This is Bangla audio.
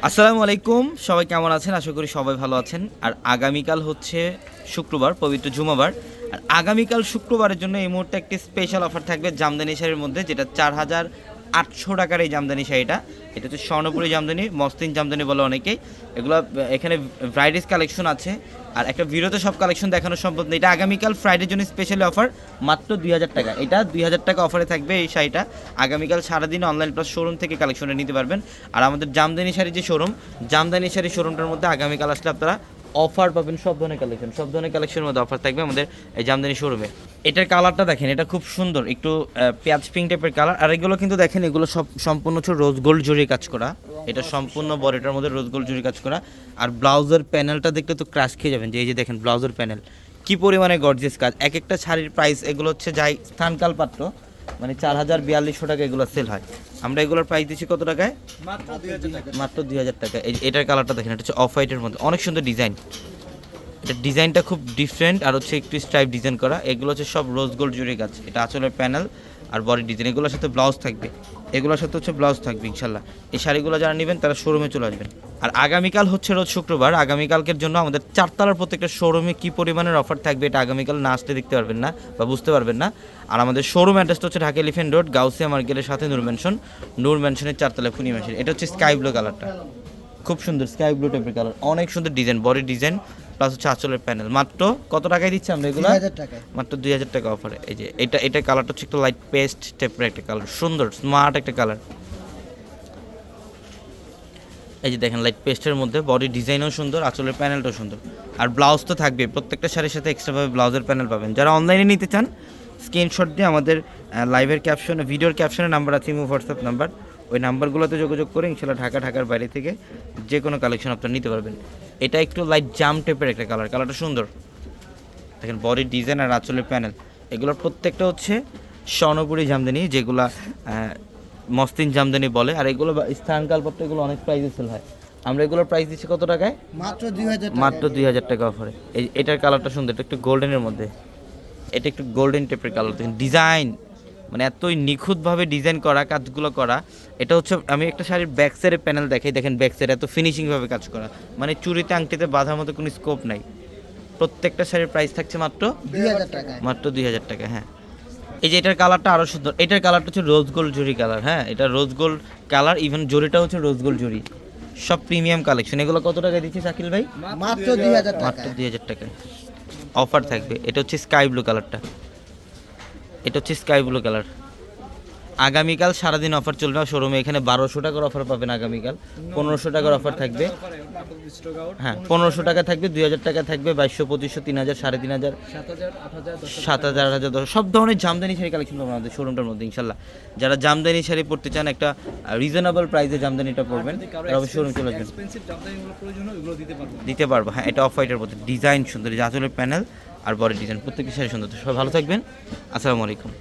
আসসালামু আলাইকুম, সবাই কেমন আছেন? আশা করি সবাই ভালো আছেন। আর আগামীকাল হচ্ছে শুক্রবার, পবিত্র জুমাবার। আর আগামীকাল শুক্রবারের জন্য এই মুহূর্তে একটি স্পেশাল অফার থাকবে জামদানি শাড়ির মধ্যে, যেটা 4,800 টাকার এই জামদানি শাড়িটা। এটা হচ্ছে স্বর্ণপুরী জামদানি, মসলিন জামদানি বলে অনেকেই। এগুলো এখানে ভ্যারাইটিস কালেকশন আছে, আর একটা ভিডিওতে সব কালেকশন দেখানো সম্ভব নেই। এটা আগামীকাল ফ্রাইডের জন্য স্পেশালি অফার, মাত্র 2,000 টাকা। এটা 2,000 টাকা অফারে থাকবে এই শাড়িটা। আগামীকাল সারাদিন অনলাইন প্লাস শোরুম থেকে কালেকশনটা নিতে পারবেন। আর আমাদের জামদানি শাড়ির যে শোরুম, জামদানি শাড়ির শোরুমটার মধ্যে আগামীকাল আসলে আপনারা অফার পাবেন, সব ধরনের কালেকশনের মধ্যে অফার থাকবে আমাদের এই জামদানি শোরুমে। এটার কালারটা দেখেন, এটা খুব সুন্দর, একটু পেঁয়াজ পিঙ্ক টাইপের কালার। আর এগুলো কিন্তু দেখেন, এগুলো সব সম্পূর্ণ হচ্ছে রোজ গোল্ড জরি কাজ করা। এটা সম্পূর্ণ বডিটার মধ্যে রোজ গোল্ড জরি কাজ করা। আর ব্লাউজের প্যানেলটা দেখলে তো ক্রাশ খেয়ে যাবেন, যে এই যে দেখেন ব্লাউজের প্যানেল কি পরিমাণে গর্জিয়াস কাজ। এক একটা শাড়ির প্রাইস এগুলো হচ্ছে যাই স্থানকাল পাত্র, মানে 4,042 টাকা এগুলো সেল হয়। আমরা এগুলোর প্রাইস দিচ্ছি কত টাকায়? মাত্র 2,000 টাকা। এটার কালারটা দেখেন, এটা হচ্ছে অফ হোয়াইটের মধ্যে, অনেক সুন্দর ডিজাইন। এটা ডিজাইনটা খুব ডিফারেন্ট, আর হচ্ছে একটু স্ট্রাইপ ডিজাইন করা। এগুলো হচ্ছে সব রোজ গোল্ড জুড়ে কাজ। এটা আঁচলের প্যানেল আর বডি ডিজাইন, এগুলোর সাথে ব্লাউজ থাকবে। এগুলোর সাথে হচ্ছে ব্লাউজ থাকবে ইনশাল্লাহ। এই শাড়িগুলো যারা নেবেন তারা শোরুমে চলে আসবেন। আর আগামীকাল হচ্ছে রোজ শুক্রবার, আগামীকালকের জন্য আমাদের চারতলার প্রত্যেকটা শোরুমে কী পরিমাণের অফার থাকবে এটা আগামীকাল না আসতে দেখতে পারবেন না বা বুঝতে পারবেন না। আর আমাদের শোরুম অ্যাড্রেসটা হচ্ছে ঢাকা এলিফ্যান্ট রোড, গাউসিয়া মার্কেটের সাথে নূর ম্যানশনের চারতলায় পূর্ণিমা শাড়ি। এটা হচ্ছে স্কাই ব্লু কালারটা, খুব সুন্দর স্কাই ব্লু টাইপের কালার, অনেক সুন্দর ডিজাইন, বডি ডিজাইন প্লাস হচ্ছে আঁচলের প্যানেল। মাত্র কত টাকায় দিচ্ছি আমরা এগুলো? মাত্র 2,000 টাকা অফারে। এই যে এটা কালারটা হচ্ছে একটু লাইট পেস্ট টাইপের একটা কালার, সুন্দর স্মার্ট একটা কালার। এই যে দেখেন লাইট পেস্টের মধ্যে, বডি ডিজাইনও সুন্দর, আঁচলের প্যানেলটাও সুন্দর। আর ব্লাউজ তো থাকবে, প্রত্যেকটা শাড়ির সাথে এক্সট্রাভাবে ব্লাউজের প্যানেল পাবেন। যারা অনলাইনে নিতে চান স্ক্রিনশট দিয়ে আমাদের লাইভের ক্যাপশনে, ভিডিওর ক্যাপশনে নাম্বার আছে, ইমো হোয়াটসঅ্যাপ নাম্বার, ওই নাম্বারগুলোতে যোগাযোগ করে ইনশাল্লাহ ঢাকার বাইরে থেকে যে কোনো কালেকশন আপনারা নিতে পারবেন। এটা একটু লাইট জাম টাইপের একটা কালারটা সুন্দর। দেখেন বডির ডিজাইন আর আঁচলের প্যানেল, এগুলোর প্রত্যেকটা হচ্ছে স্বর্ণপুরী জামদানি, যেগুলা মসলিন জামদানি বলে। আর এগুলো স্থানকালপত্র, এগুলো অনেক প্রাইসে সেল হয়। আমরা এগুলোর প্রাইস দিচ্ছি কত টাকায়? মাত্র 2,000 টাকা অফারে। এটার কালারটা সুন্দর, এটা একটু গোল্ডেনের মধ্যে, এটা একটু গোল্ডেন টাইপের কালার। দেখেন ডিজাইন, মানে এতই নিখুঁতভাবে ডিজাইন করা, কাজগুলো করা। এটা হচ্ছে, আমি একটা শাড়ির ব্যাক সাইডের প্যানেল দেখাই, দেখেন ব্যাক সাইড এত ফিনিশিংভাবে কাজ করা, মানে চুরিতে আংটিতে বাঁধার মতো কোনো স্কোপ নাই। প্রত্যেকটা শাড়ির প্রাইস থাকছে মাত্র 2,000 টাকা। মাত্র 2,000 টাকা। হ্যাঁ, এই যে এটার কালারটা আরও সুন্দর। এটার কালারটা হচ্ছে রোজ গোল্ড জরি কালার। হ্যাঁ, এটা রোজ গোল্ড কালার, ইভেন জরিটা হচ্ছে রোজ গোল্ড জরি, সব প্রিমিয়াম কালেকশন। এগুলো কত টাকা দিচ্ছি শাকিল ভাই? মাত্র 2,000 টাকা। মাত্র 2,000 টাকা অফার থাকবে। এটা হচ্ছে স্কাই ব্লু কালারটা, এটা হচ্ছে স্কাই ব্লু কালার। আগামীকাল সারাদিন অফার চলবে শোরুমে। এখানে 1,200 টাকার অফার পাবেন আগামীকাল, 1,500 টাকার অফার থাকবে। হ্যাঁ, 1,500 টাকা থাকবে, 2,000 টাকা থাকবে, 2,200, 2,500, 3,000, 3,500, 7,000, 8,000, সব ধরনের জামদানি শাড়ি কালেকশন পাবেন আমাদের শোরুমটার মধ্যে ইনশাল্লাহ। যারা জামদানি শাড়ি পরতে চান, একটা রিজনেবল প্রাইসে জামদানিটা পরবেন, তারা অবশ্যই শোরুমে চলে আসবেন, দিতে পারবো। হ্যাঁ, এটা অফ হোয়াইটের মধ্যে, ডিজাইন সুন্দর, আঁচলের প্যানেল আর বডি ডিজাইন, প্রত্যেকটি শাড়ি সুন্দর। সবাই ভালো থাকবেন, আসসালামু আলাইকুম।